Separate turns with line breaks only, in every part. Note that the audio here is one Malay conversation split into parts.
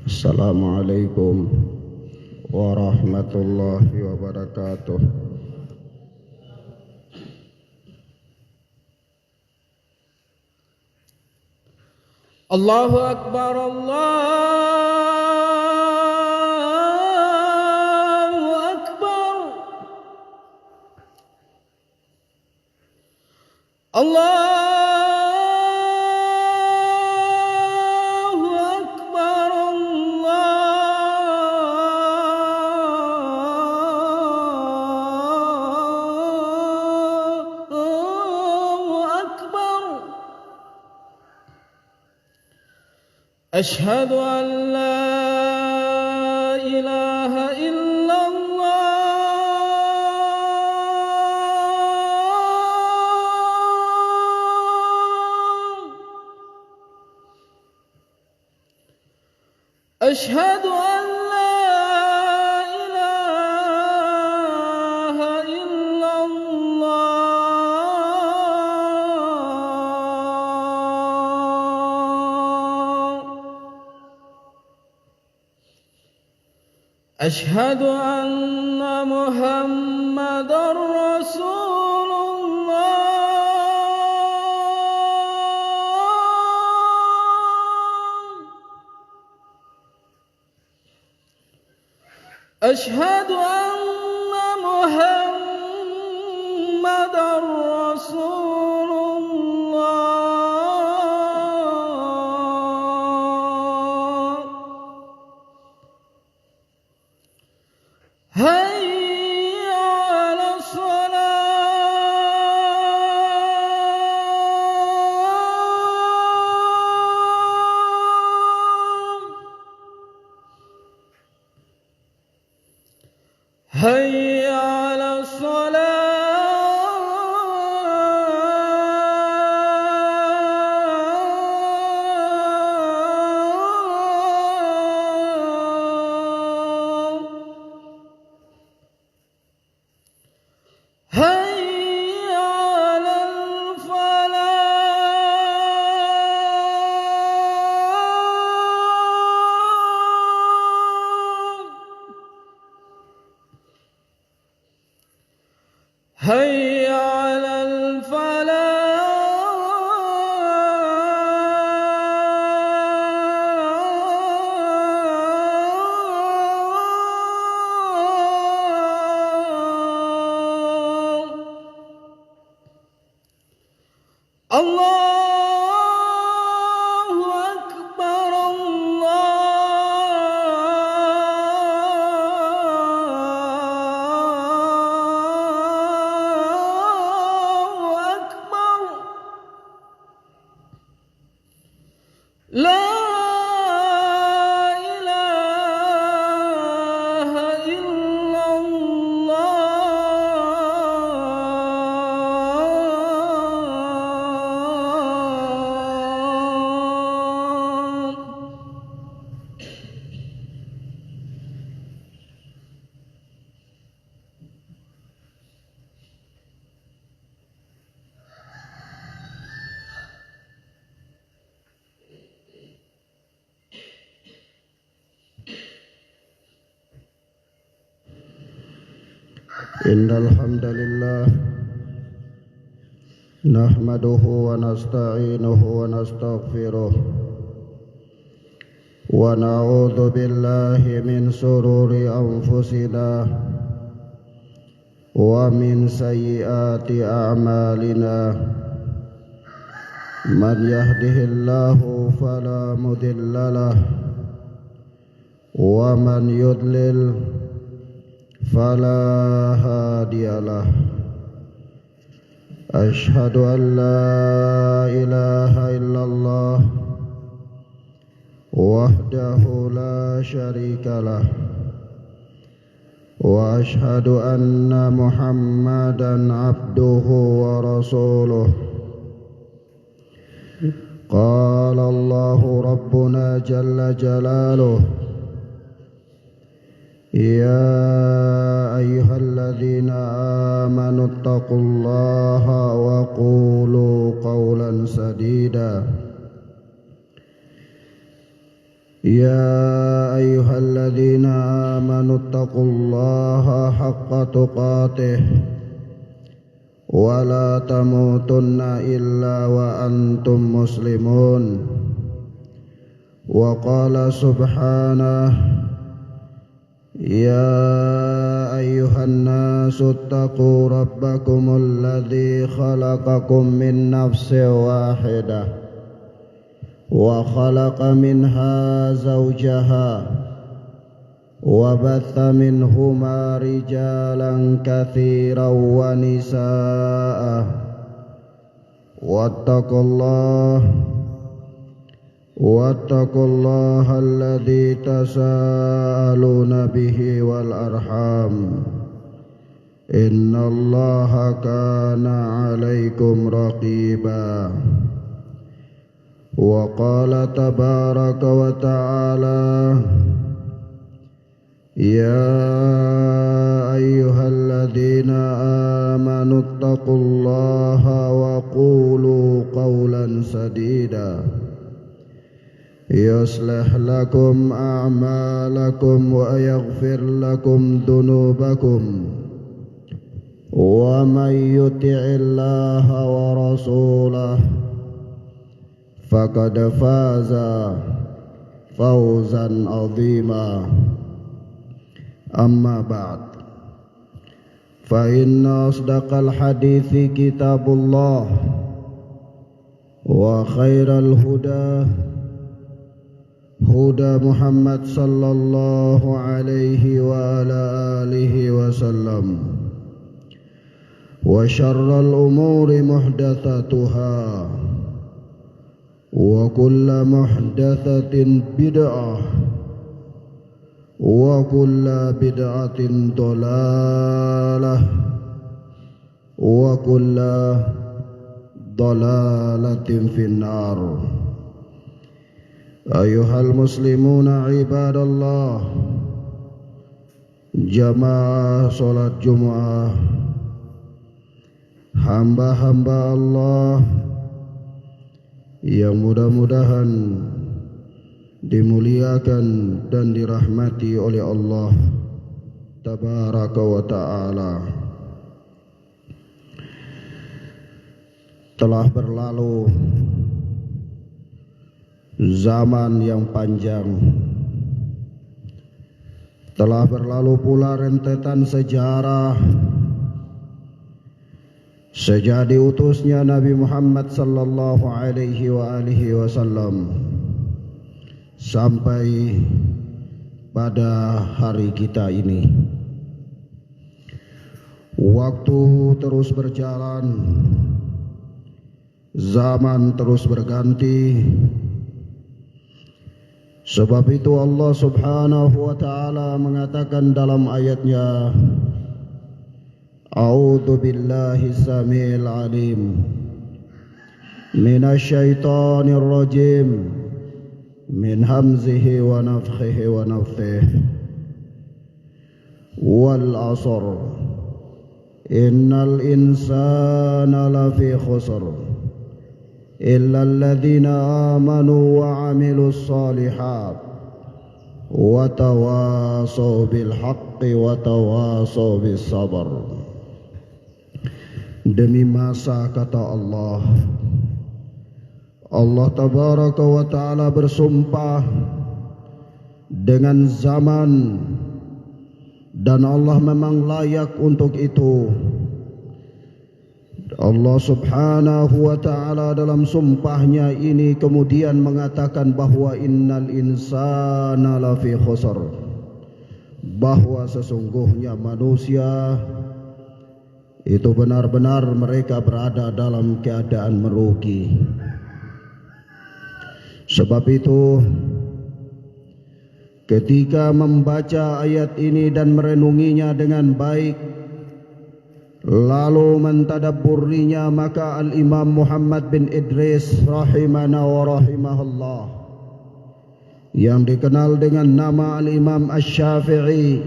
Assalamualaikum warahmatullahi wabarakatuh.
Allahu Akbar, Allahu Akbar, Allahu Akbar, Allahu Akbar. أشهد أن لا إله إلا الله. أشهد أن لا إله إلا الله. أشهد أن محمدًا رسول الله. أشهد أن محمدًا رسول الله. هيا على الصلاة. هيا على الصلاة. هيا على الفلاح. هيا على الفلاح. الله أكبر، الله أكبر. لا إله إلا الله.
إن الحمد لله نحمده ونستعينه ونستغفره ونعوذ بالله من شرور أنفسنا ومن سيئات أعمالنا من يهده الله فلا مضل له ومن يضلل فلا هادي له أشهد أن لا إله إلا الله وحده لا شريك له وأشهد أن محمدا عبده ورسوله قال الله ربنا جل جلاله يا أيها الذين آمنوا اتقوا الله وقولوا قولا سديدا يا أيها الذين آمنوا اتقوا الله حق تقاته ولا تموتن إلا وأنتم مسلمون وقال سبحانه يا أيها الناس اتقوا ربكم الذي خلقكم من نفس واحدة وخلق منها زوجها وبث منهما رجالا كثيرا ونساء واتقوا الله الذي تساءلون به والأرحام إن الله كان عليكم رقيبا وقال تبارك وتعالى يا أيها الذين آمنوا اتقوا الله وقولوا قولا سديدا يصلح لكم أعمالكم ويغفر لكم ذنوبكم ومن يطع الله ورسوله فقد فاز فوزا عظيما أما بعد فإن أصدق الحديث كتاب الله وخير الهدى هدى محمد صلى الله عليه وعلى آله وسلم وشر الأمور محدثاتها وكل محدثة بدعة وكل بدعة ضلالة وكل ضلالة في النار أيها المسلمون عباد الله jamaah sholat Jumat hamba-hamba Allah yang mudah-mudahan dimuliakan dan dirahmati oleh Allah Tabaraka wa Ta'ala. Telah berlalu zaman yang panjang, telah berlalu pula rentetan sejarah sejak diutusnya Nabi Muhammad sallallahu alaihi wasallam sampai pada hari kita ini. Waktu terus berjalan, zaman terus berganti. Sebab itu Allah subhanahu wa ta'ala mengatakan dalam ayatnya, A'udzu billahi samil alim minasyaitonir rajim min hamzihi wa nafthihi wa nafthihi wal 'asr innal insana lafi khusr illa alladhina amanu wa 'amilus shalihat wa tawasaw bil haqqi wa tawasaw bis sabr. Demi masa, kata Allah, Allah tabaraka wa ta'ala bersumpah dengan zaman, dan Allah memang layak untuk itu. Allah subhanahu wa ta'ala dalam sumpahnya ini kemudian mengatakan bahwa innal insana lafi khusr, bahwa sesungguhnya manusia itu benar-benar mereka berada dalam keadaan merugi. Sebab itu ketika membaca ayat ini dan merenunginya dengan baik, lalu mentadabburinya, maka Al-Imam Muhammad bin Idris rahimana wa rahimahullah, yang dikenal dengan nama Al-Imam Asy-Syafi'i,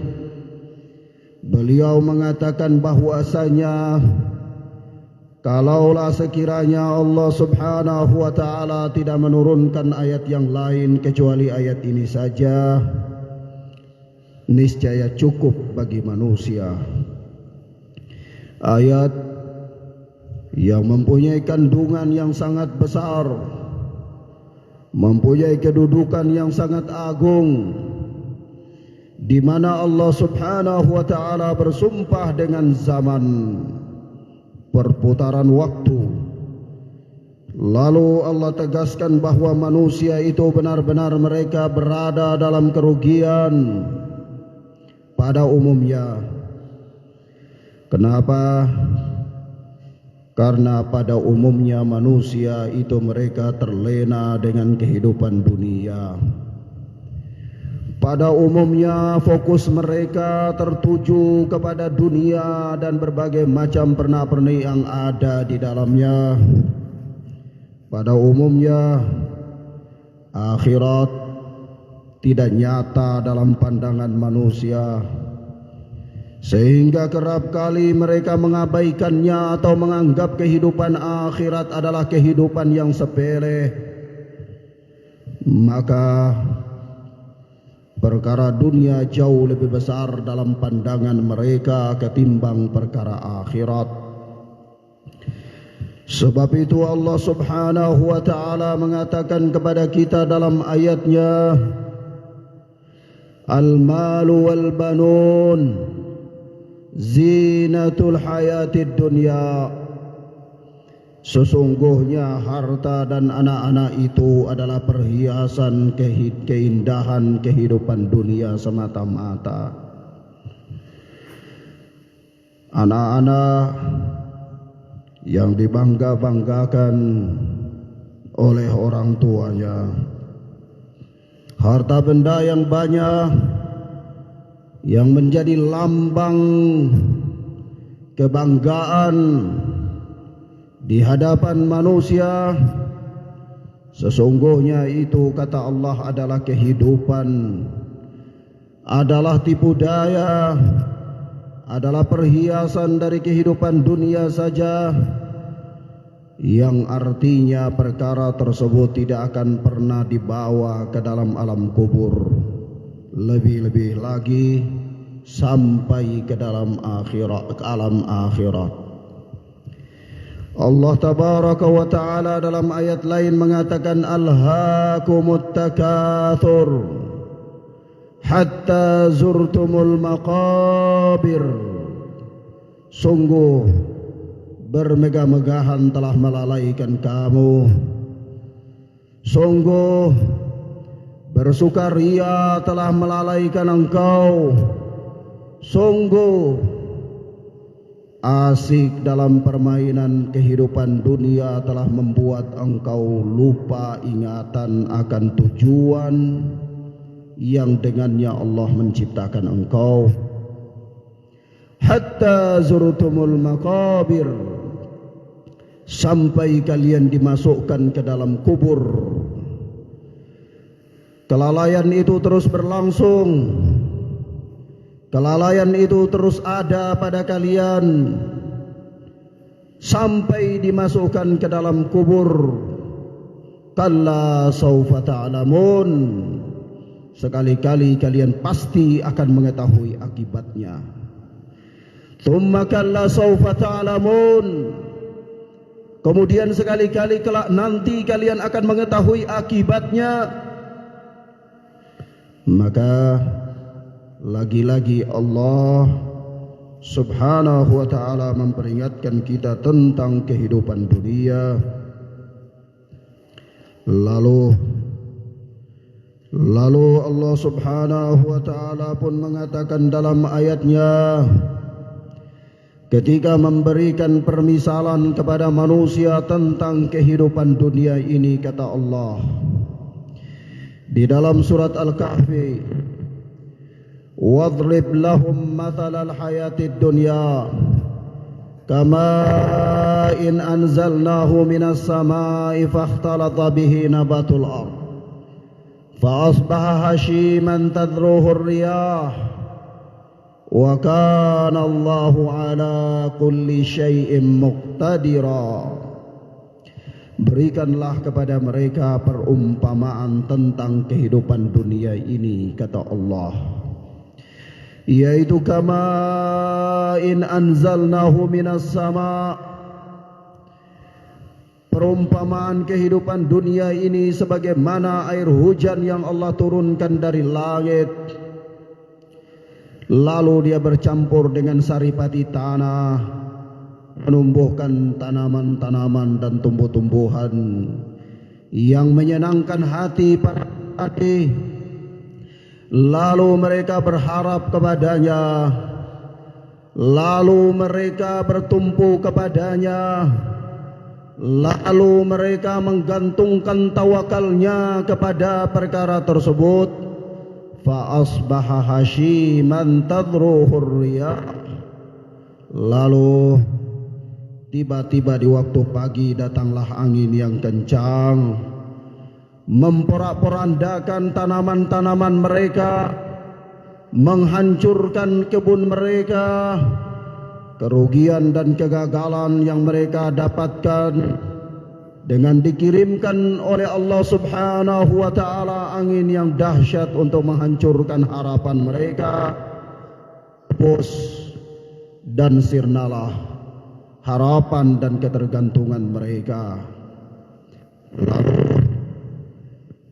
beliau mengatakan bahwasanya kalaulah sekiranya Allah subhanahu wa ta'ala tidak menurunkan ayat yang lain kecuali ayat ini saja, niscaya cukup bagi manusia. Ayat yang mempunyai kandungan yang sangat besar, mempunyai kedudukan yang sangat agung, di mana Allah subhanahu wa ta'ala bersumpah dengan zaman, perputaran waktu. Lalu Allah tegaskan bahwa manusia itu benar-benar mereka berada dalam kerugian pada umumnya. Kenapa? Karena pada umumnya manusia itu mereka terlena dengan kehidupan dunia. Pada umumnya fokus mereka tertuju kepada dunia dan berbagai macam perna-perni yang ada di dalamnya. Pada umumnya akhirat tidak nyata dalam pandangan manusia, sehingga kerap kali mereka mengabaikannya atau menganggap kehidupan akhirat adalah kehidupan yang sepele. Maka perkara dunia jauh lebih besar dalam pandangan mereka ketimbang perkara akhirat. Sebab itu Allah subhanahu wa ta'ala mengatakan kepada kita dalam ayatnya, Al-malu wal banun zinatul hayatid dunya. Sesungguhnya harta dan anak-anak itu adalah perhiasan keindahan kehidupan dunia semata-mata. Anak-anak yang dibangga-banggakan oleh orang tuanya, harta benda yang banyak yang menjadi lambang kebanggaan di hadapan manusia, sesungguhnya itu, kata Allah, adalah kehidupan, adalah tipu daya, adalah perhiasan dari kehidupan dunia saja, yang artinya perkara tersebut tidak akan pernah dibawa ke dalam alam kubur, lebih-lebih lagi sampai ke dalam akhirat, ke alam akhirat. Allah tabaraka wa ta'ala dalam ayat lain mengatakan, Alhaakumut takathur hatta zurtumul maqabir. Sungguh bermegah-megahan telah melalaikan kamu, sungguh bersukaria telah melalaikan engkau, sungguh asik dalam permainan kehidupan dunia telah membuat engkau lupa ingatan akan tujuan yang dengannya Allah menciptakan engkau. Hatta zurtumul maqabir, sampai kalian dimasukkan ke dalam kubur. Kelalaian itu terus berlangsung, kelalaian itu terus ada pada kalian sampai dimasukkan ke dalam kubur. Kalla sawfa ta'lamun, sekali-kali kalian pasti akan mengetahui akibatnya. Tsumma kalla sawfa ta'lamun. Kemudian sekali-kali kelak nanti kalian akan mengetahui akibatnya. Maka lagi-lagi Allah Subhanahu wa ta'ala memperingatkan kita tentang kehidupan dunia. Lalu Allah Subhanahu wa ta'ala pun mengatakan dalam ayatnya, ketika memberikan permisalan kepada manusia tentang kehidupan dunia ini, kata Allah di dalam surat Al-Kahfi, wadrib lahum mathalal hayatid dunya kama in anzalnahu minas samai fakhtalata bihi nabatul ard fa asbaha hashiman tadruhu ar-riyah wa kana Allahu ala kulli syai'in muqtadira. Berikanlah kepada mereka perumpamaan tentang kehidupan dunia ini, kata Allah, yaitu kama in anzalnahu minas sama. Perumpamaan kehidupan dunia ini sebagaimana air hujan yang Allah turunkan dari langit, lalu dia bercampur dengan saripati tanah, menumbuhkan tanaman-tanaman dan tumbuh-tumbuhan yang menyenangkan hati para hati. Lalu mereka berharap kepadanya, lalu mereka bertumpu kepadanya, lalu mereka menggantungkan tawakalnya kepada perkara tersebut. Fa asbaha hashiman tadruhur riyah. Lalu tiba-tiba di waktu pagi datanglah angin yang kencang, memporak-porandakan tanaman-tanaman mereka, menghancurkan kebun mereka. Kerugian dan kegagalan yang mereka dapatkan dengan dikirimkan oleh Allah Subhanahu wa ta'ala angin yang dahsyat untuk menghancurkan harapan mereka, pupus dan sirnalah harapan dan ketergantungan mereka.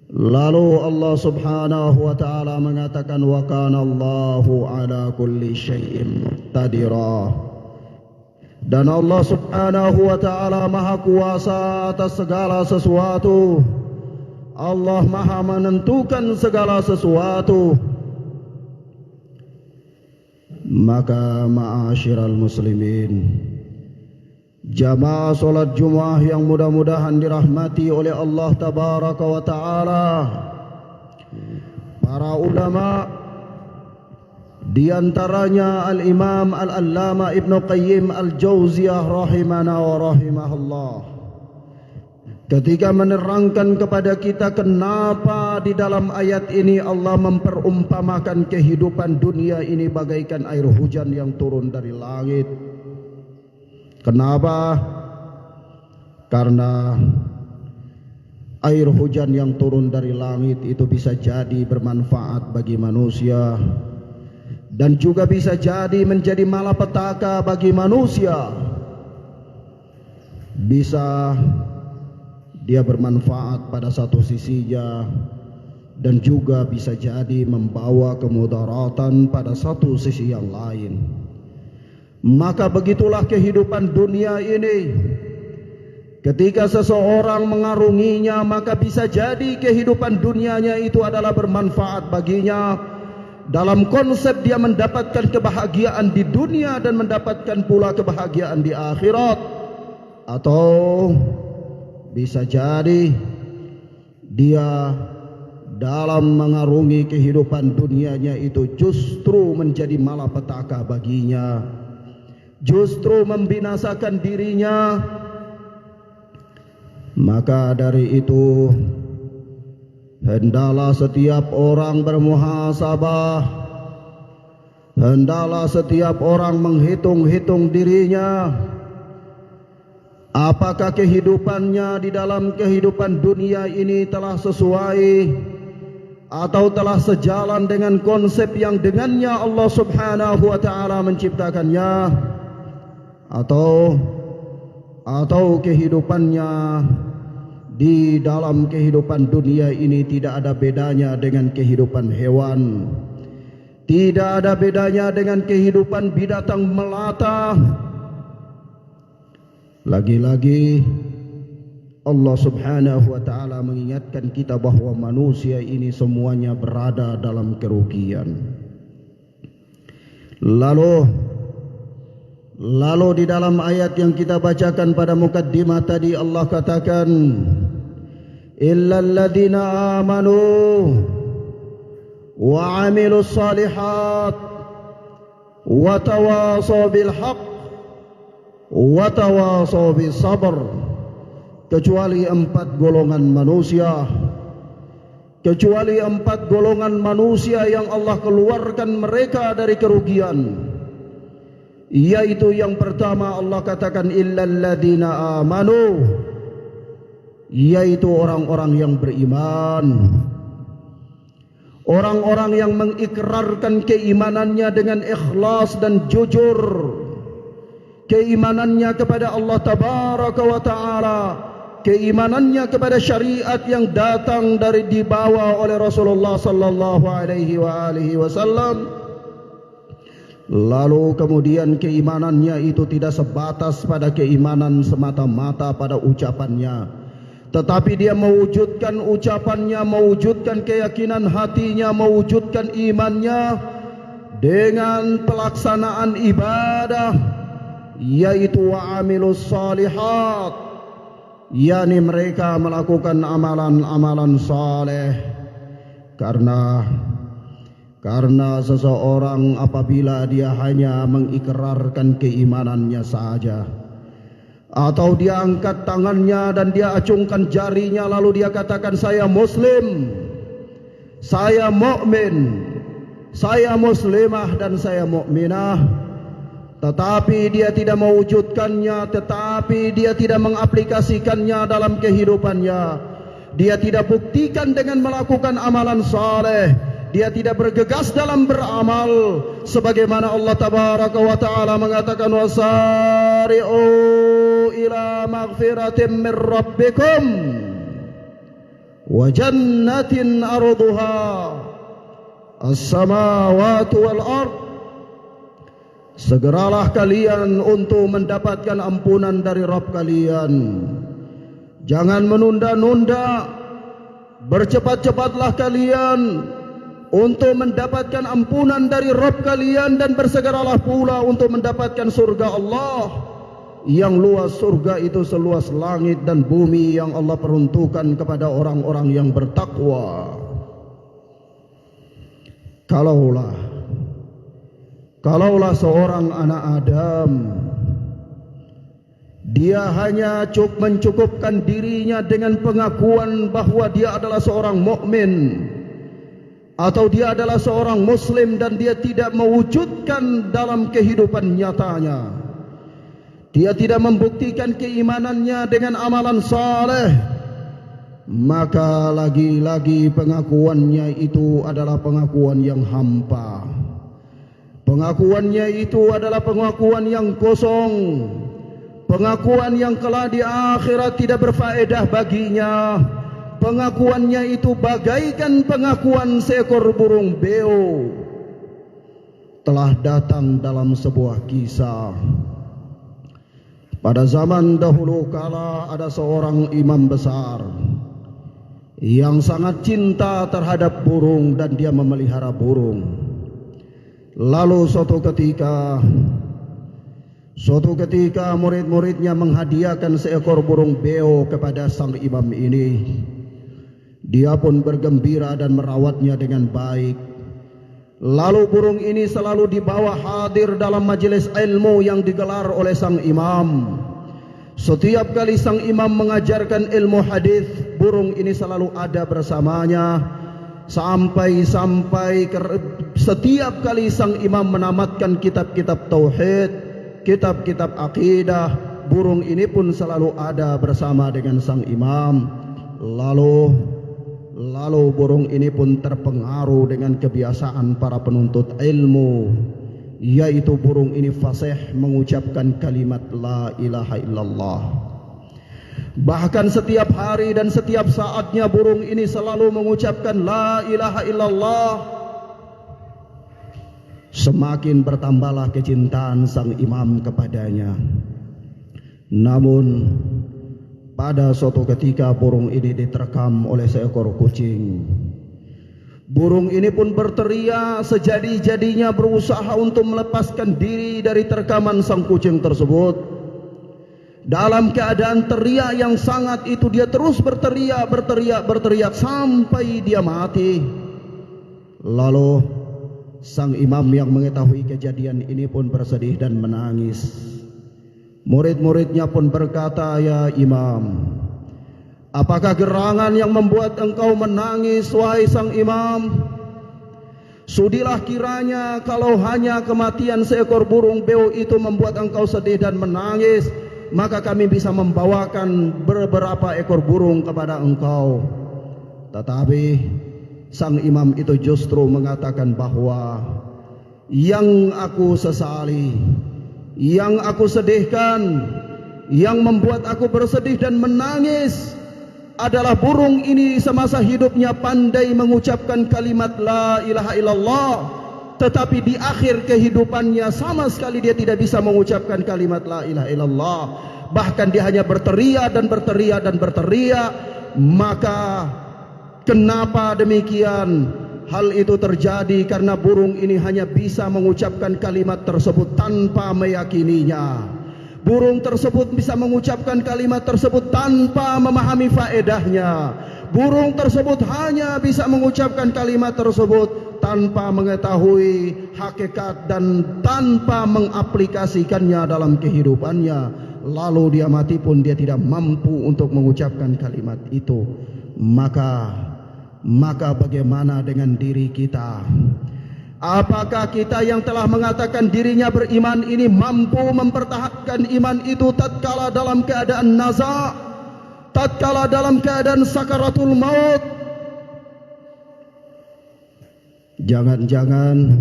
Lalu Allah Subhanahu wa ta'ala mengatakan, wa kana Allahu ala kulli syai'in muqtadira. Dan Allah Subhanahu wa ta'ala maha kuasa atas segala sesuatu. Allah maha menentukan segala sesuatu. Maka ma'asyiral muslimin, jamaah solat Jumat yang mudah-mudahan dirahmati oleh Allah Tabaraka wa ta'ala, para ulama, di antaranya Al-Imam Al-Allama Ibn Qayyim Al-Jauziyah rahimana wa rahimahullah, ketika menerangkan kepada kita kenapa di dalam ayat ini Allah memperumpamakan kehidupan dunia ini bagaikan air hujan yang turun dari langit. Kenapa? Karena air hujan yang turun dari langit itu bisa jadi bermanfaat bagi manusia, dan juga bisa jadi menjadi malapetaka bagi manusia. Bisa dia bermanfaat pada satu sisinya, dan juga bisa jadi membawa kemudaratan pada satu sisi yang lain. Maka begitulah kehidupan dunia ini. Ketika seseorang mengarunginya, maka bisa jadi kehidupan dunianya itu adalah bermanfaat baginya, dalam konsep dia mendapatkan kebahagiaan di dunia dan mendapatkan pula kebahagiaan di akhirat. Atau bisa jadi dia dalam mengarungi kehidupan dunianya itu justru menjadi malapetaka baginya, justru membinasakan dirinya. Maka dari itu, hendaklah setiap orang bermuhasabah, hendaklah setiap orang menghitung-hitung dirinya. Apakah kehidupannya di dalam kehidupan dunia ini telah sesuai atau telah sejalan dengan konsep yang dengannya Allah Subhanahu wa taala menciptakannya, atau kehidupannya di dalam kehidupan dunia ini tidak ada bedanya dengan kehidupan hewan, tidak ada bedanya dengan kehidupan binatang melata. Lagi-lagi Allah Subhanahu wa taala mengingatkan kita bahwa manusia ini semuanya berada dalam kerugian. Lalu di dalam ayat yang kita bacakan pada mukaddimah tadi Allah katakan, illal ladzina amanu wa 'amilus shalihat wa tawasaw bil haqq wa tawasaw bis sabr. Kecuali 4 golongan manusia yang Allah keluarkan mereka dari kerugian, yaitu yang pertama Allah katakan illal ladzina amanu, yaitu orang-orang yang beriman, orang-orang yang mengikrarkan keimanannya dengan ikhlas dan jujur, keimanannya kepada Allah Tabaraka wa Ta'ala, keimanannya kepada syariat yang datang dari dibawa oleh Rasulullah sallallahu alaihi wasallam. Lalu kemudian keimanannya itu tidak sebatas pada keimanan semata-mata pada ucapannya, tetapi dia mewujudkan ucapannya, mewujudkan keyakinan hatinya, mewujudkan imannya dengan pelaksanaan ibadah, yaitu wa'amilus shalihat, yakni mereka melakukan amalan-amalan saleh. Karena seseorang apabila dia hanya mengikrarkan keimanannya saja, atau dia angkat tangannya dan dia acungkan jarinya lalu dia katakan saya muslim, saya mukmin, saya muslimah dan saya mukminah, tetapi dia tidak mewujudkannya, tetapi dia tidak mengaplikasikannya dalam kehidupannya, dia tidak buktikan dengan melakukan amalan saleh, dia tidak bergegas dalam beramal sebagaimana Allah Tabaraka wa Ta'ala mengatakan wasari'u ila maghfiratin min rabbikum wa jannatin arduha as-samawati wal ard. Segeralah kalian untuk mendapatkan ampunan dari Rabb kalian. Jangan menunda-nunda. Bercepat-cepatlah kalian untuk mendapatkan ampunan dari Rabb kalian, dan bersegeralah pula untuk mendapatkan surga Allah yang luas. Surga itu seluas langit dan bumi yang Allah peruntukkan kepada orang-orang yang bertakwa. Kalaulah seorang anak Adam dia hanya mencukupkan dirinya dengan pengakuan bahwa dia adalah seorang mukmin atau dia adalah seorang muslim dan dia tidak mewujudkan dalam kehidupan nyatanya, dia tidak membuktikan keimanannya dengan amalan saleh, maka lagi-lagi pengakuannya itu adalah pengakuan yang hampa. Pengakuannya itu adalah pengakuan yang kosong, pengakuan yang kelak di akhirat tidak berfaedah baginya. Pengakuannya itu bagaikan pengakuan seekor burung beo. Telah datang dalam sebuah kisah. Pada zaman dahulu kala ada seorang imam besar yang sangat cinta terhadap burung dan dia memelihara burung. Lalu suatu ketika murid-muridnya menghadiahkan seekor burung beo kepada sang imam ini. Dia pun bergembira dan merawatnya dengan baik. Lalu burung ini selalu dibawa hadir dalam majelis ilmu yang digelar oleh sang imam. Setiap kali sang imam mengajarkan ilmu hadis, burung ini selalu ada bersamanya. Sampai setiap kali sang imam menamatkan kitab-kitab tauhid, kitab-kitab akidah, burung ini pun selalu ada bersama dengan sang imam. Lalu burung ini pun terpengaruh dengan kebiasaan para penuntut ilmu, yaitu burung ini fasih mengucapkan kalimat la ilaha illallah. Bahkan setiap hari dan setiap saatnya burung ini selalu mengucapkan la ilaha illallah. Semakin bertambahlah kecintaan sang imam kepadanya. Namun pada suatu ketika burung ini diterkam oleh seekor kucing. Burung ini pun berteriak sejadi-jadinya berusaha untuk melepaskan diri dari terkaman sang kucing tersebut. Dalam keadaan teriak yang sangat itu, dia terus berteriak sampai dia mati. Lalu sang imam yang mengetahui kejadian ini pun bersedih dan menangis. Murid-muridnya pun berkata, "Ya imam, apakah gerangan yang membuat engkau menangis, wahai sang imam? Sudilah kiranya kalau hanya kematian seekor burung beo itu membuat engkau sedih dan menangis, maka kami bisa membawakan beberapa ekor burung kepada engkau." Tetapi sang imam itu justru mengatakan bahwa yang aku sesali, yang aku sedihkan, yang membuat aku bersedih dan menangis adalah burung ini semasa hidupnya pandai mengucapkan kalimat la ilaha illallah, tetapi di akhir kehidupannya sama sekali dia tidak bisa mengucapkan kalimat la ilaha illallah. Bahkan dia hanya berteriak dan berteriak. Maka kenapa demikian? Hal itu terjadi karena burung ini hanya bisa mengucapkan kalimat tersebut tanpa meyakininya. Burung tersebut bisa mengucapkan kalimat tersebut tanpa memahami faedahnya. Burung tersebut hanya bisa mengucapkan kalimat tersebut tanpa mengetahui hakikat dan tanpa mengaplikasikannya dalam kehidupannya. Lalu dia mati pun dia tidak mampu untuk mengucapkan kalimat itu. Maka bagaimana dengan diri kita? Apakah kita yang telah mengatakan dirinya beriman ini mampu mempertahankan iman itu tatkala dalam keadaan naza, tatkala dalam keadaan sakaratul maut? Jangan-jangan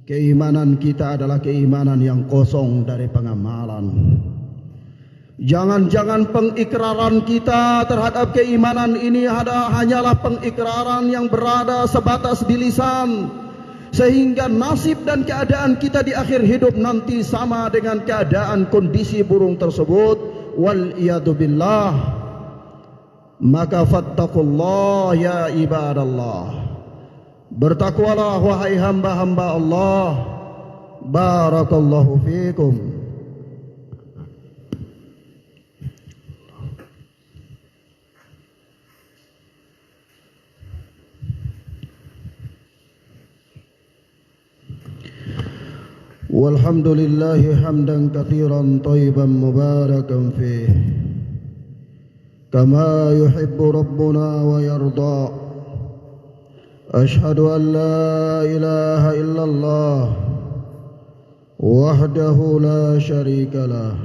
keimanan kita adalah keimanan yang kosong dari pengamalan. Jangan-jangan pengikraran kita terhadap keimanan ini hanyalah pengikraran yang berada sebatas di lisan, sehingga nasib dan keadaan kita di akhir hidup nanti sama dengan keadaan kondisi burung tersebut. Wal iyadu billah. Maka fattaqullah ya ibadallah. Bertakwalah wahai hamba-hamba Allah. Barakallahu fikum. Walhamdulillahi hamdan katsiran thayyiban mubarakan fih kama yuhibbu rabbuna wa yarda. Ashhadu an la ilaha illallah wahdahu la syarika lah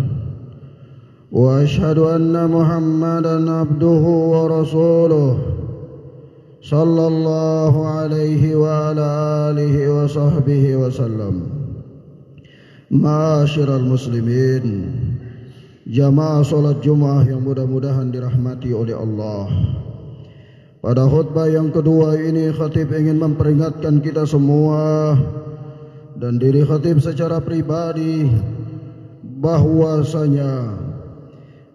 wa ashhadu anna Muhammadan abduhu wa rasuluh sallallahu alaihi wa ala alihi wa sahbihi wa sallam. Ma'asyiral muslimin, jamaah salat Jumat yang mudah-mudahan dirahmati oleh Allah. Pada khutbah yang kedua ini khatib ingin memperingatkan kita semua dan diri khatib secara pribadi bahwasanya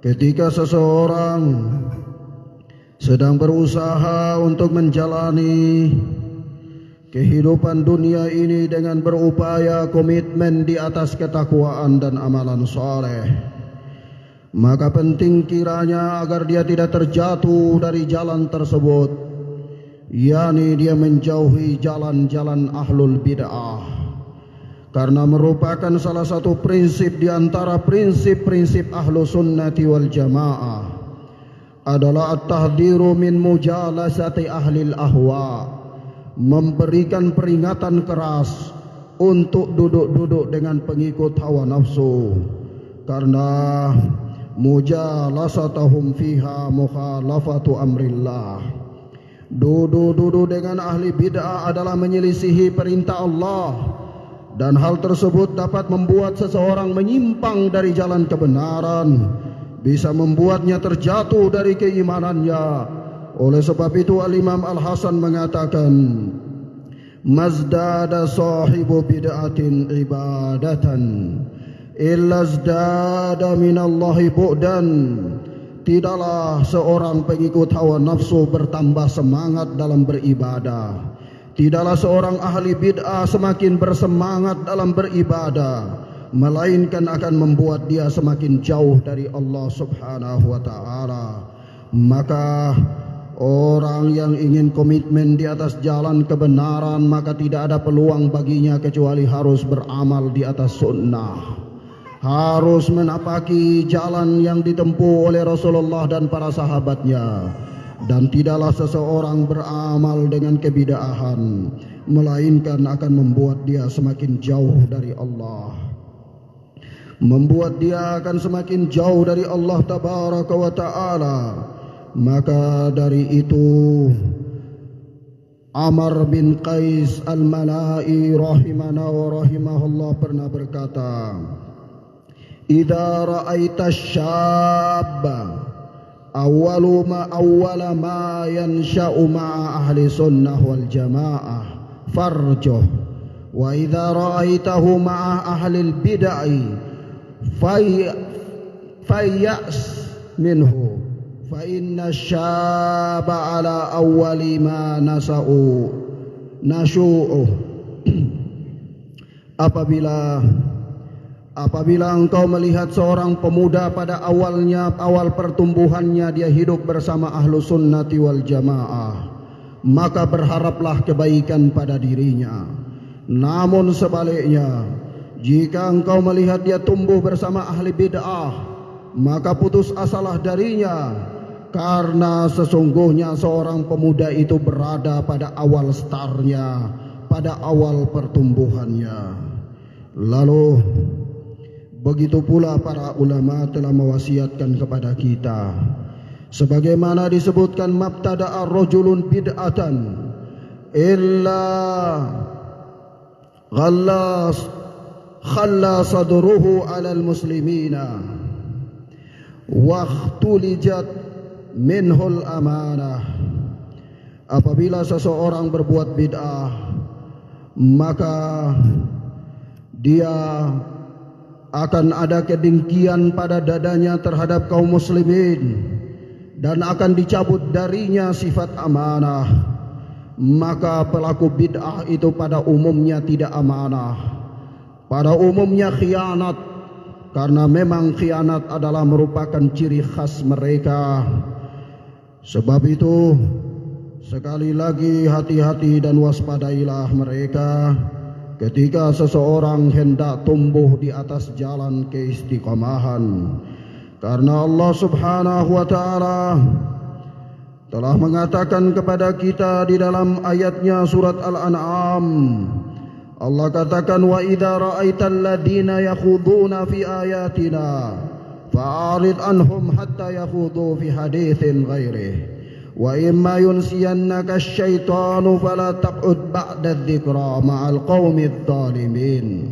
ketika seseorang sedang berusaha untuk menjalani kehidupan dunia ini dengan berupaya komitmen di atas ketakwaan dan amalan saleh, maka penting kiranya agar dia tidak terjatuh dari jalan tersebut, yakni dia menjauhi jalan-jalan ahlul bid'ah, karena merupakan salah satu prinsip di antara prinsip-prinsip ahlu sunnati wal jamaah adalah at-tahdhiru min mujalasati ahlil ahwa, memberikan peringatan keras untuk duduk-duduk dengan pengikut hawa nafsu, karena mujalasatuhum fiha mukhalafatu amrillah, Duduk dengan ahli bid'ah adalah menyelisihi perintah Allah, dan hal tersebut dapat membuat seseorang menyimpang dari jalan kebenaran, bisa membuatnya terjatuh dari keimanannya. Oleh sebab itu Al-Imam Al-Hasan mengatakan, mazdada sahibu bid'atin ibadatan illa zdada minallahi bu'dan. Tidaklah seorang pengikut hawa nafsu bertambah semangat dalam beribadah. Tidaklah seorang ahli bid'ah semakin bersemangat dalam beribadah, melainkan akan membuat dia semakin jauh dari Allah Subhanahu wa ta'ala. Maka orang yang ingin komitmen di atas jalan kebenaran, maka tidak ada peluang baginya kecuali harus beramal di atas sunnah, harus menapaki jalan yang ditempuh oleh Rasulullah dan para sahabatnya. Dan tidaklah seseorang beramal dengan kebid'ahan, melainkan akan membuat dia semakin jauh dari Allah, membuat dia akan semakin jauh dari Allah Tabaraka wa ta'ala. Maka dari itu Amr bin Qais al-Mala'i rahimana wa rahimahullah pernah berkata, idza ra'aita syabba awwala ma yansha'u ma'a ahli sunnah wal jamaah farjuh, wa idza ra'aitahu ma'a ahli al-bid'ah fayyas minhu, fa inna syaba ala awwali ma nashu'u. Apabila engkau melihat seorang pemuda pada awal pertumbuhannya dia hidup bersama ahlu sunnati wal jamaah, maka berharaplah kebaikan pada dirinya. Namun sebaliknya, jika engkau melihat dia tumbuh bersama ahli bid'ah, maka putus asalah darinya, karena sesungguhnya seorang pemuda itu berada pada awal startnya, pada awal pertumbuhannya. Lalu begitu pula para ulama telah mewasiatkan kepada kita, sebagaimana disebutkan, mabtada'a rajulun bid'atan illa khalla sadruhu 'alal muslimina wa ikhtulijat minhul amanah. Apabila seseorang berbuat bid'ah, maka dia akan ada kedengkian pada dadanya terhadap kaum muslimin, dan akan dicabut darinya sifat amanah. Maka pelaku bid'ah itu pada umumnya tidak amanah, pada umumnya khianat, karena memang khianat adalah merupakan ciri khas mereka. Sebab itu sekali lagi hati-hati dan waspadailah mereka ketika seseorang hendak tumbuh di atas jalan keistiqomahan, karena Allah Subhanahu wa ta'ala telah mengatakan kepada kita di dalam ayatnya surat Al-An'am. Allah katakan, wa idza ra'aital ladina yakhuduna fi ayatina fa'arid anhum hatta yakhudu fi haditsin ghairihi wa imma yunsiyannaka asyaitanu fala taq'ud ba'da dzikra ma'al qaumidz zalimin.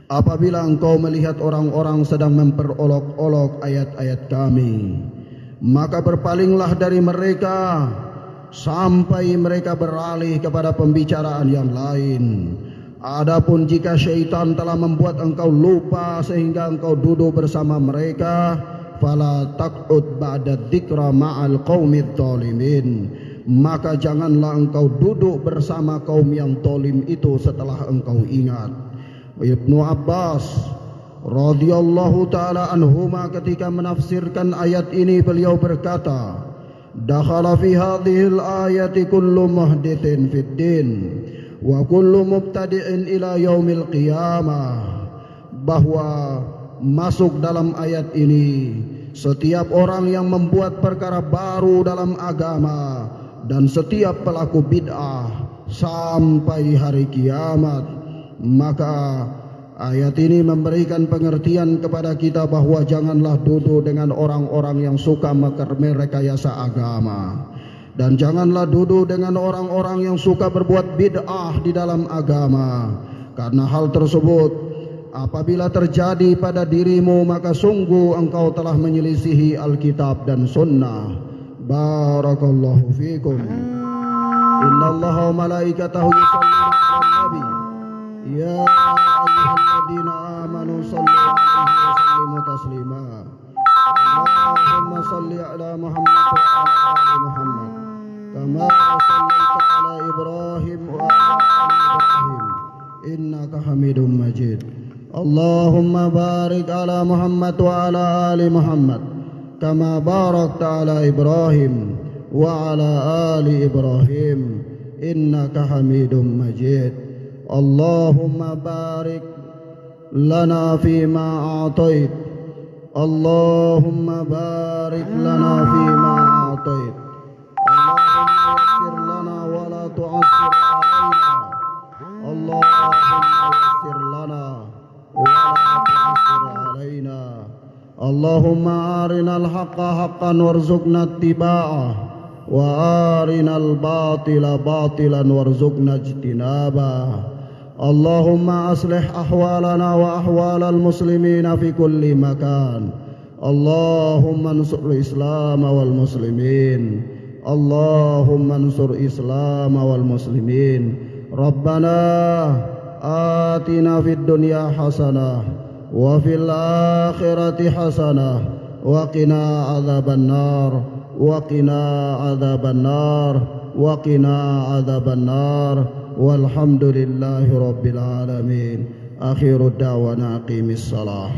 Apabila engkau melihat orang-orang sedang memperolok-olok ayat-ayat kami, maka berpalinglah dari mereka sampai mereka beralih kepada pembicaraan yang lain. Adapun jika syaitan telah membuat engkau lupa sehingga engkau duduk bersama mereka, fala taq'ud ba'da dzikra ma'al qaumidz zalimin, maka janganlah engkau duduk bersama kaum yang zalim itu setelah engkau ingat. Ibnu Abbas radhiyallahu taala anhuma ketika menafsirkan ayat ini, beliau berkata, dakhala fi hadhil ayati kullu muhditsin fid din wa kullu mubtadi'in ila yaumil qiyamah, bahwa masuk dalam ayat ini setiap orang yang membuat perkara baru dalam agama dan setiap pelaku bid'ah sampai hari kiamat. Maka ayat ini memberikan pengertian kepada kita bahwa janganlah duduk dengan orang-orang yang suka merekayasa agama, dan janganlah duduk dengan orang-orang yang suka berbuat bid'ah di dalam agama, karena hal tersebut apabila terjadi pada dirimu maka sungguh engkau telah menyelisihi Alkitab dan Sunnah. Barakallahu fikum. Innallaha wa malaikatahu yusholluna 'alan nabi ya ayyuhalladzina amanu shallu 'alaihi wa sallimu taslima. Allahumma shalli 'ala Muhammad wa 'ala ali Muhammad kama shallaita 'ala Ibrahim wa 'ala ali Ibrahim innaka Hamidum Majid. Allahumma barik 'ala Muhammad wa 'ala ali Muhammad kama barakta 'ala Ibrahim wa 'ala ali Ibrahim innaka Hamidum Majid. Allahumma barik lana fima a'tait. Allahumma barik lana fima a'tait. Allahumma yassir lana wa la tu'assir alaina. Allahumma yassir lana wa la tu'assir alaina. Allahumma arinal haqqa haqqan warzuqna ittiba'ah wa arinal batila batilan warzuqna ijtinabah. Allahumma aslih ahwalana wa ahwalal muslimina fi kulli makan. Allahumma ansur Islam wal muslimin. Allahumma ansur Islam wal muslimin. Rabbana atina fid dunya hasanah wa fil akhirati hasanah wa qina adzaban nar wa qina adzaban nar wa qina adzaban nar. Walhamdulillahi rabbil alamin. Akhiru da'wana aqimis salah.